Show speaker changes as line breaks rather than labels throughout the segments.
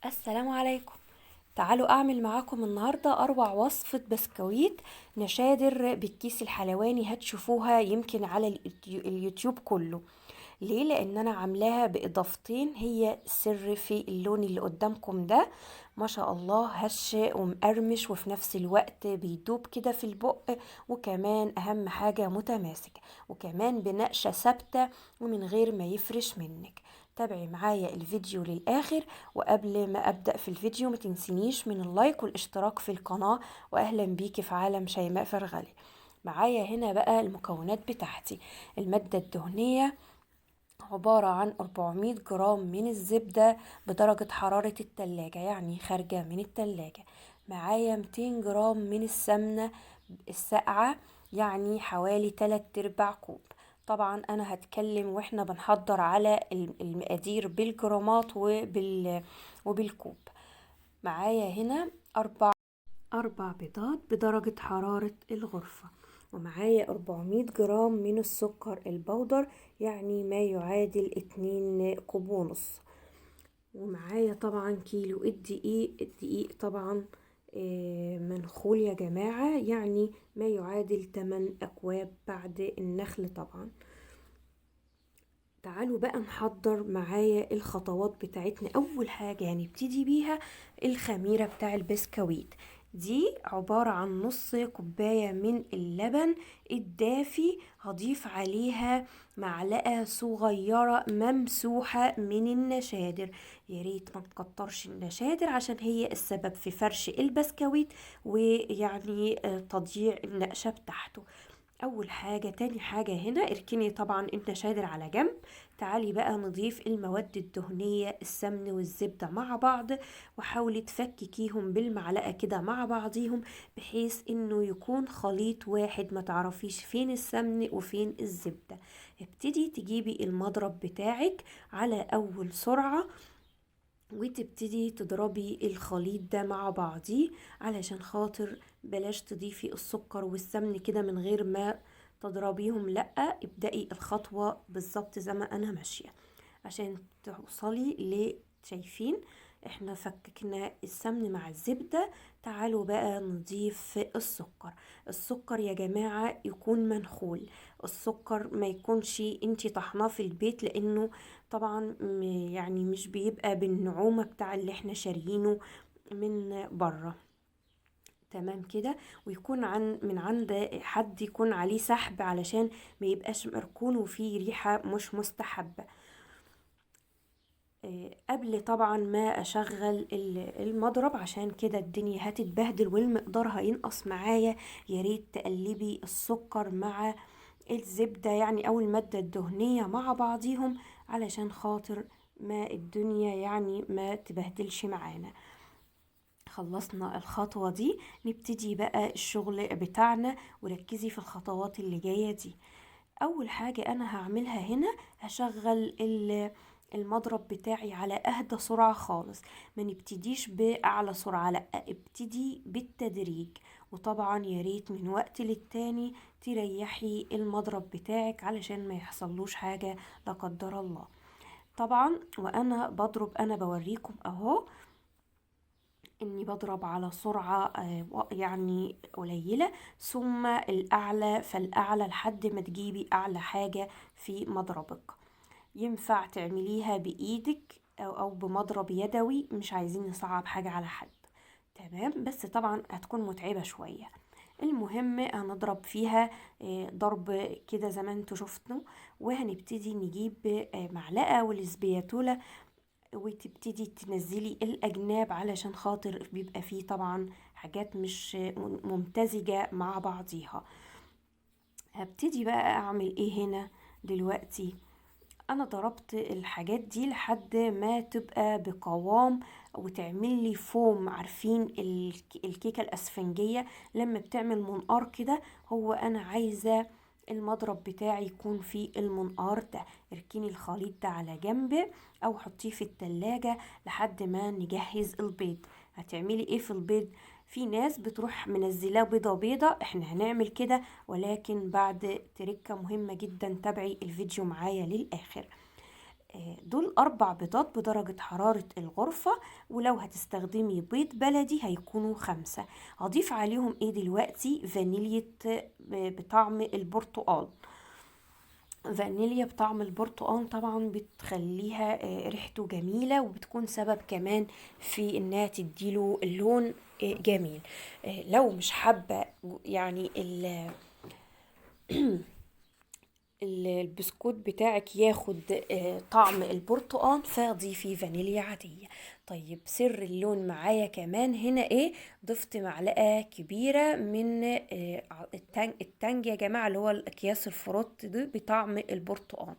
السلام عليكم. تعالوا اعمل معاكم النهاردة اروع وصفة بسكويت نشادر بالكيس الحلواني. هتشوفوها يمكن على اليوتيوب كله. ليه؟ لان انا عاملاها باضافتين، هي السر في اللون اللي قدامكم ده. ما شاء الله هش ومقرمش وفي نفس الوقت بيدوب كده في البق، وكمان اهم حاجة متماسك، وكمان بنقشة ثابتة ومن غير ما يفرش منك. تابعي معايا الفيديو للآخر. وقبل ما أبدأ في الفيديو ما تنسينيش من اللايك والاشتراك في القناة. وأهلا بيكي في عالم شيماء فرغلي. معايا هنا بقى المكونات بتاعتي. المادة الدهنية عبارة عن 400 جرام من الزبدة بدرجة حرارة التلاجة، يعني خارجة من التلاجة. معايا 200 جرام من السمنة الساقعة، يعني حوالي 3/4 كوب. طبعا انا هتكلم واحنا بنحضر على المقادير بالجرامات وبالكوب. معايا هنا أربع بيضات بدرجة حرارة الغرفة. ومعايا 400 جرام من السكر البودر، يعني ما يعادل 2 كوب ونص. ومعايا طبعا كيلو الدقيق طبعا منخول يا جماعة، يعني ما يعادل 8 أكواب بعد النخل طبعا. تعالوا بقى نحضر معايا الخطوات بتاعتنا. اول حاجة هنبتدي بيها الخميرة بتاع البسكويت. دي عبارة عن نص كوباية من اللبن الدافي، هضيف عليها معلقة صغيرة ممسوحة من النشادر. ياريت ما نكترش النشادر عشان هي السبب في فرش البسكويت، ويعني تضييع النقشة بتاعته. اول حاجة. تاني حاجة هنا اركني طبعا النشادر على جنب. تعالي بقى نضيف المواد الدهنية السمن والزبدة مع بعض، وحاولي تفككيهم بالمعلقة كده مع بعضيهم، بحيث انه يكون خليط واحد، ما تعرفيش فين السمن وفين الزبدة. ابتدي تجيبي المضرب بتاعك على اول سرعة، وتبتدي تضربي الخليط ده مع بعضيه، علشان خاطر بلاش تضيفي السكر والسمن كده من غير ما تضربيهم. لا، ابدأي الخطوة بالظبط زي ما انا ماشية عشان توصلي شايفين احنا فككنا السمن مع الزبدة. تعالوا بقى نضيف السكر يا جماعة يكون منخول. السكر ما يكونش انتي طحناه في البيت، لانه طبعا يعني مش بيبقى بالنعومة بتاع اللي احنا شاريينه من بره. تمام كده. ويكون من عند حد يكون عليه سحب، علشان ما يبقاش مركون وفيه ريحة مش مستحبة. قبل طبعا ما اشغل المضرب، عشان كده الدنيا هتتبهدل والمقدار هينقص معايا. ياريت تقلبي السكر مع الزبدة يعني او المادة الدهنية مع بعضيهم، علشان خاطر ما الدنيا يعني ما تبهدلش معانا. خلصنا الخطوة دي، نبتدي بقى الشغل بتاعنا. وركزي في الخطوات اللي جاية دي. اول حاجة انا هعملها هنا، هشغل المضرب بتاعي على اهدى سرعة خالص. ما نبتديش باعلى سرعة، لا، ابتدي بالتدريج. وطبعا يا ريت من وقت للتاني تريحي المضرب بتاعك علشان ما يحصلوش حاجة لا قدر الله. طبعا وانا بضرب انا بوريكم اهو اني بضرب على سرعة يعني قليلة، ثم الاعلى فالاعلى لحد ما تجيبي اعلى حاجة في مضربك. ينفع تعمليها بايدك او بمضرب يدوي، مش عايزين نصعب حاجة على حد. تمام، بس طبعا هتكون متعبة شوية. المهم هنضرب فيها ضرب كده زي ما انتوا شفتوا. وهنبتدي نجيب معلقة والسبياتولة، وتبتدي تنزلي الأجناب، علشان خاطر بيبقى فيه طبعا حاجات مش ممتزجة مع بعضيها. هبتدي بقى أعمل إيه هنا دلوقتي. أنا ضربت الحاجات دي لحد ما تبقى بقوام وتعمل لي فوم. عارفين الكيكة الأسفنجية لما بتعمل منقار كده؟ هو أنا عايزة المضرب بتاعي يكون فيه المنقار ده. اركني الخليط ده على جنب، او حطيه في التلاجة لحد ما نجهز البيض. هتعملي ايه في البيض؟ في ناس بتروح منزلاه بيضة بيضة، احنا هنعمل كده ولكن بعد تركة مهمة جدا. تابعي الفيديو معايا للآخر. دول 4 بيضات بدرجة حرارة الغرفة، ولو هتستخدمي بيض بلدي هيكونوا 5. هضيف عليهم ايه دلوقتي؟ فانيليا بطعم البرتقال. فانيليا بطعم البرتقال طبعا بتخليها ريحته جميلة، وبتكون سبب كمان في انها تديله اللون جميل. لو مش حابة يعني البسكوت بتاعك ياخد طعم البرتقال، فضيفي فانيليا عادية. طيب سر اللون معايا كمان هنا ايه؟ ضفت معلقة كبيرة من التانج يا جماعة، اللي هو الاكياس الفروت دي بطعم البرتقال.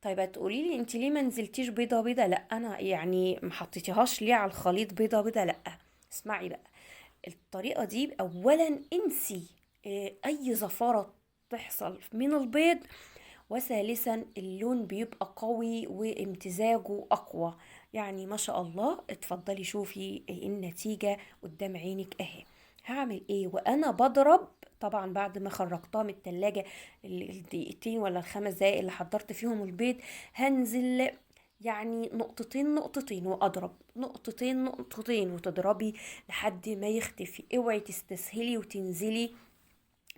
طيب هتقولي لي انت ليه ما نزلتيش بيضة بيضة؟ لا انا يعني ما حطيتيهاش ليه على الخليط بيضة بيضة؟ لا، اسمعي بقى. الطريقة دي اولا انسي اي زفارة تحصل من البيض، وثالثا اللون بيبقى قوي وامتزاجه اقوى. يعني ما شاء الله، اتفضلي شوفي النتيجة قدام عينك اهي. هعمل ايه وانا بضرب؟ طبعا بعد ما خرجتها من التلاجة الدقيقتين ولا ال5 دقايق اللي حضرت فيهم البيض، هنزل يعني نقطتين نقطتين واضرب، نقطتين نقطتين وتضربي لحد ما يختفي. اوعي تستسهلي وتنزلي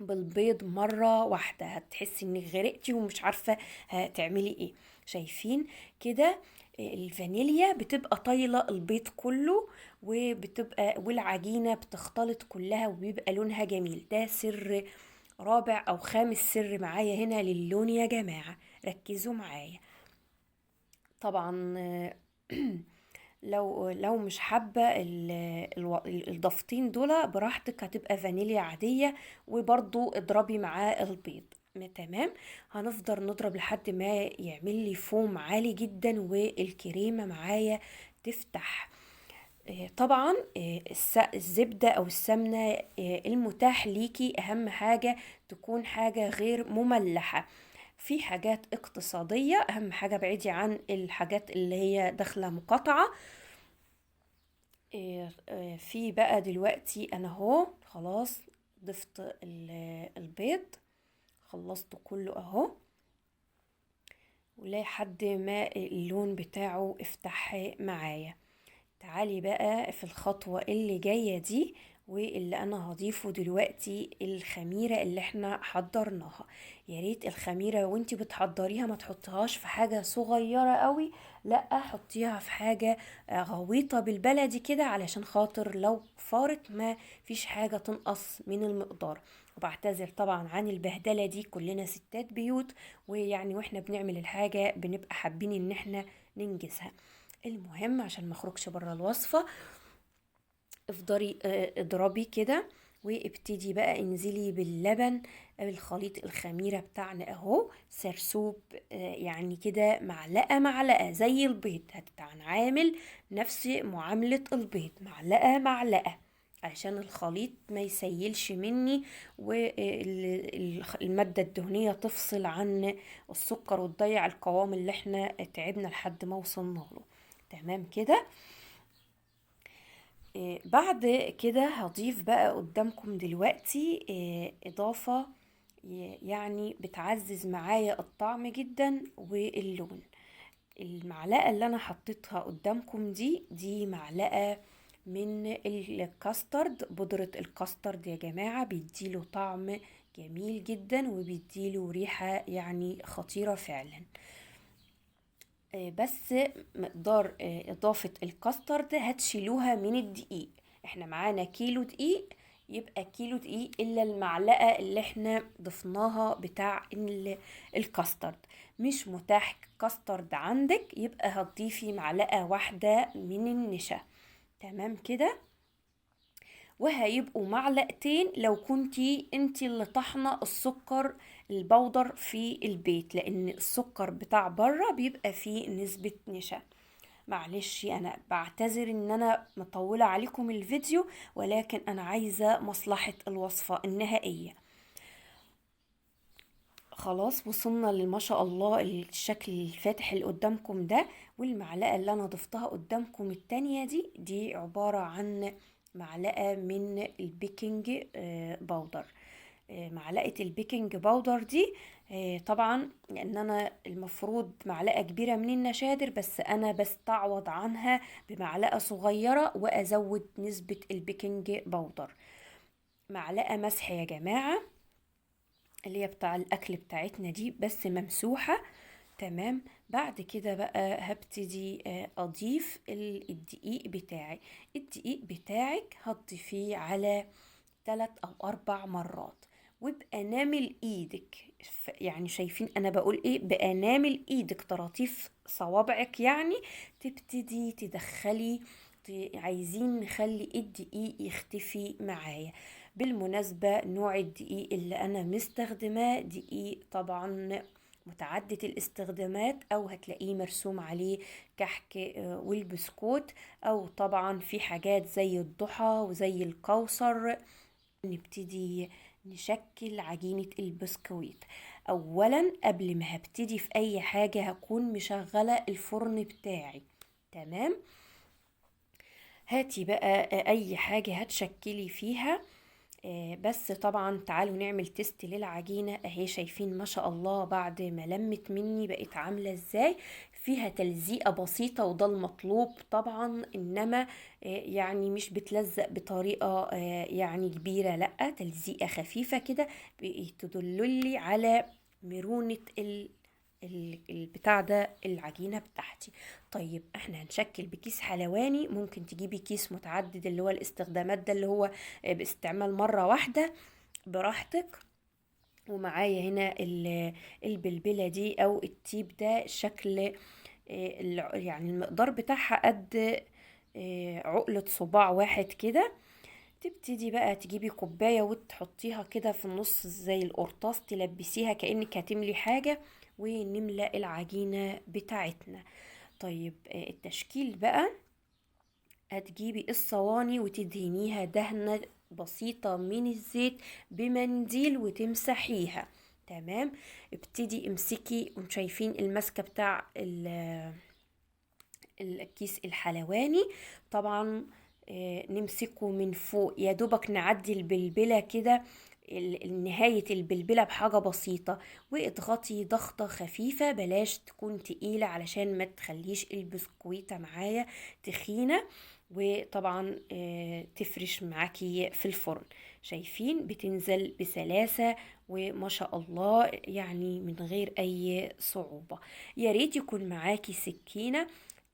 بالبيض مرة واحدة، هتحسي انك غرقتي ومش عارفة هتعملي ايه. شايفين كده؟ الفانيليا بتبقى طايلة البيض كله، والعجينة بتختلط كلها وبيبقى لونها جميل. ده سر رابع او خامس سر معايا هنا للون يا جماعة، ركزوا معايا. طبعا لو مش حابة الضفتين دول براحتك، هتبقى فانيليا عادية، وبرضو اضربي معاه البيض. تمام. هنفضل نضرب لحد ما يعمل لي فوم عالي جدا والكريمة معايا تفتح. طبعا الزبدة او السمنة المتاح ليكي، اهم حاجة تكون حاجة غير مملحة. في حاجات اقتصادية، اهم حاجة بعيدي عن الحاجات اللي هي داخلة مقاطعة. في بقى دلوقتي انا اهو خلاص ضفت البيض، خلصته كله اهو، ولحد ما اللون بتاعه افتح معايا. تعالي بقى في الخطوة اللي جاية دي، واللي انا هضيفه دلوقتي الخميرة اللي احنا حضرناها. يا ريت الخميرة وانتي بتحضريها ما تحطيهاش في حاجة صغيرة قوي، لا حطيها في حاجة غويطة بالبلدي كده، علشان خاطر لو فارت ما فيش حاجة تنقص من المقدار. وبعتذر طبعا عن البهدلة دي، كلنا ستات بيوت، ويعني واحنا بنعمل الحاجة بنبقى حابين ان احنا ننجزها. المهم عشان ما اخرجش بره الوصفة، افضلي اضربي كده، وابتدي بقى انزلي باللبن، الخليط الخميرة بتاعنا اهو سرسوب، يعني كده معلقة معلقة زي البيض، هتتعامل نفس معاملة البيض، معلقة معلقة عشان الخليط ما يسيلش مني، والمادة الدهنية تفصل عن السكر وتضيع القوام اللي احنا تعبنا لحد ما وصلنا له. تمام كده. بعد كده هضيف بقى قدامكم دلوقتي إضافة يعني بتعزز معايا الطعم جدا واللون. المعلقة اللي أنا حطيتها قدامكم دي معلقة من الكاسترد، بودرة الكاسترد يا جماعة، بيديله طعم جميل جدا وبيديله ريحة يعني خطيرة فعلا. بس مقدار اضافة الكاسترد هتشيلوها من الدقيق. احنا معانا كيلو دقيق، يبقى كيلو دقيق الا المعلقة اللي احنا ضفناها بتاع الكاسترد. مش متاح كاسترد عندك، يبقى هتضيفي معلقة واحدة من النشا. تمام كده. وهيبقوا معلقتين لو كنتي انتي اللي طحنة السكر البودر في البيت، لان السكر بتاع بره بيبقى فيه نسبة نشا. معلش انا بعتذر ان انا مطولة عليكم الفيديو، ولكن انا عايزة مصلحة الوصفة النهائية. خلاص وصلنا ما شاء الله الشكل الفاتح اللي قدامكم ده. والمعلقة اللي انا ضفتها قدامكم التانية دي عبارة عن معلقة من البيكنج باودر. معلقة البيكنج باودر دي. طبعا لان انا المفروض معلقة كبيرة من النشادر، بس انا بستعوض عنها بمعلقة صغيرة وازود نسبة البيكنج باودر. معلقة مسح يا جماعة، اللي هي بتاع الاكل بتاعتنا دي، بس ممسوحة. تمام. بعد كده بقى هبتدي اضيف الدقيق بتاعي. الدقيق بتاعك هتضيفيه على 3 أو 4 مرات، وبأنامل ايدك. يعني شايفين انا بقول ايه؟ بأنامل ايدك، طراطيف صوابعك يعني. تبتدي تدخلي. عايزين نخلي الدقيق يختفي معايا. بالمناسبة نوع الدقيق اللي انا مستخدماه دقيق طبعا متعدد الاستخدامات، او هتلاقيه مرسوم عليه كحك والبسكوت، او طبعا في حاجات زي الضحى وزي الكوثر. نبتدي نشكل عجينة البسكويت. اولا قبل ما هبتدي في اي حاجة هكون مشغلة الفرن بتاعي. تمام. هاتي بقى اي حاجة هتشكلي فيها. بس طبعا تعالوا نعمل تيست للعجينة اهي. شايفين ما شاء الله بعد ما لمت مني بقت عاملة ازاي؟ فيها تلزيقة بسيطة، وده المطلوب طبعا. انما يعني مش بتلزق بطريقة يعني كبيرة، لا، تلزيقة خفيفة كده تدللي على مرونة البتاع ده، العجينة بتاعتي. طيب احنا هنشكل بكيس حلواني. ممكن تجيبي كيس متعدد اللي هو الاستخدامات ده، اللي هو باستعمال مرة واحدة، براحتك. ومعايا هنا البلبلة دي او التيب ده، شكل يعني المقدار بتاعها قد عقلة صباع واحد كده. تبتدي بقى تجيبي كوباية وتحطيها كده في النص زي القرطاس، تلبسيها كأنك هتملي حاجة، ونملأ العجينة بتاعتنا. طيب التشكيل بقى، هتجيبي الصواني وتدهنيها دهنة بسيطة من الزيت بمنديل وتمسحيها. تمام. ابتدي امسكي، وشايفين المسكة بتاع الكيس الحلواني طبعا. نمسكه من فوق، يا دوبك نعدي البلبلة كده، نهاية البلبلة بحاجة بسيطة، واضغطي ضغطة خفيفة، بلاش تكون تقيلة علشان ما تخليش البسكويتة معايا تخينة. وطبعا تفرش معاكي في الفرن. شايفين بتنزل بسلاسة وما شاء الله، يعني من غير اي صعوبة. يا ريت يكون معاكي سكينة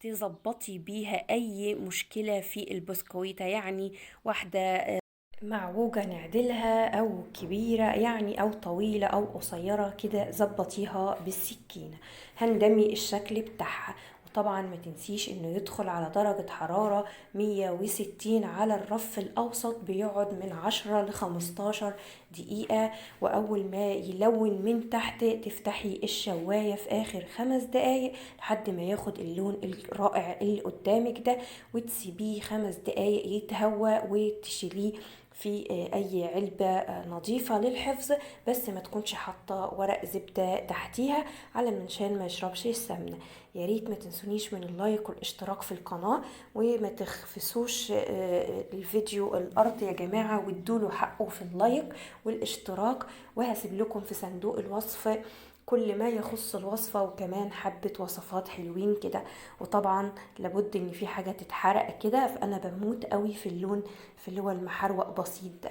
تظبطي بيها اي مشكلة في البسكويتة، يعني واحدة معوجة نعدلها، او كبيرة يعني، او طويلة او قصيرة كده، ظبطيها بالسكينة. هندمي الشكل بتاعها. وطبعا ما تنسيش انه يدخل على درجة حرارة 160 على الرف الاوسط، بيقعد من 10 ل 15 دقيقة. واول ما يلون من تحت تفتحي الشواية في اخر 5 دقايق لحد ما ياخد اللون الرائع اللي قدامك ده، وتسيبيه 5 دقايق يتهوى، وتشيليه في اي علبة نظيفة للحفظ، بس ما تكونش حاطة ورق زبدة تحتيها علشان ما يشربش السمنة. يا ريت ما تنسونيش من اللايك والاشتراك في القناة، وما تخفسوش الفيديو الارض يا جماعة، وادوله حقه في اللايك والاشتراك. وهسيب لكم في صندوق الوصف كل ما يخص الوصفة، وكمان حبة وصفات حلوين كده. وطبعا لابد ان في حاجة تتحرق كده، فانا بموت قوي في اللون، في اللي هو المحروق بسيط ده.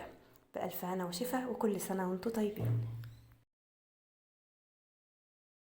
بألف هنا وشفا، وكل سنة وانتم طيبين.